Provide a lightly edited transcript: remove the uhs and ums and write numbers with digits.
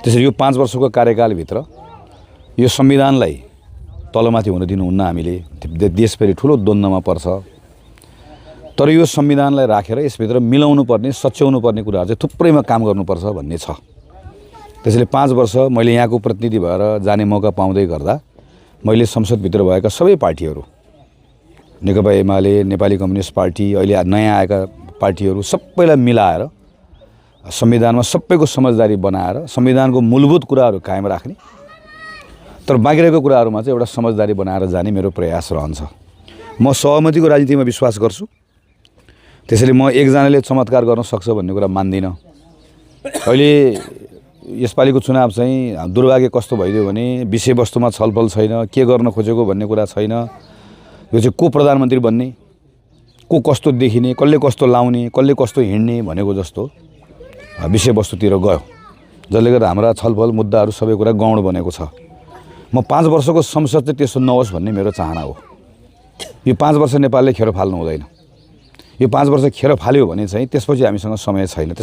त्यसरी यो 5 वर्षको कार्यकालभित्र यो संविधानलाई तलमाथि हुन दिनुहुन्न। हामीले देश फेरि ठुलो द्वन्द्वमा पर्छ। तर यो संविधानलाई राखेर यसभित्र मिलाउनु पर्ने सच्याउनु पर्ने कुराहरू चाहिँ थुप्रैमा काम गर्नुपर्छ भन्ने छ। त्यसैले 5 वर्ष मैले यहाँको प्रतिनिधि भएर जाने मौका पाउँदै गर्दा मैले संसदभित्र भएका सबै पार्टीहरू, नेकपा एमाले, नेपाली कम्युनिस्ट पार्टी, अहिले नयाँ आएका पार्टीहरू सबैलाई मिलाएर संविधानमा सबैको समझदारी बनाएर संविधानको मूलभूत कुराहरू कायम राख्ने, तर बाँकी रहेको कुराहरूमा चाहिँ एउटा समझदारी बनाएर जाने मेरो प्रयास रहन्छ। म सहमतिको राजनीतिमा विश्वास गर्छु। त्यसैले म एकजनाले चमत्कार गर्न सक्छ भन्ने कुरा मान्दिनँ। अहिले यसपालिको चुनाव चाहिँ दुर्भाग्य कस्तो भइदियो भने विषयवस्तुमा छलफल छैन, के गर्न खोजेको भन्ने कुरा छैन। यो चाहिँ को प्रधानमन्त्री बन्ने, को कस्तो देखिने, कसले कस्तो लाउने, कसले कस्तो हिँड्ने भनेको जस्तो विषयवस्तुतिर गयो, जसले गर्दा हाम्रा छलफल मुद्दाहरू सबै कुरा गौण बनेको छ। म 5 वर्षको संसद चाहिँ त्यसो नहोस् भन्ने मेरो चाहना हो। यो 5 वर्ष नेपालले खेर फाल्नु हुँदैन। यो 5 वर्ष खेर फाल्यो भने चाहिँ त्यसपछि हामीसँग समय छैन।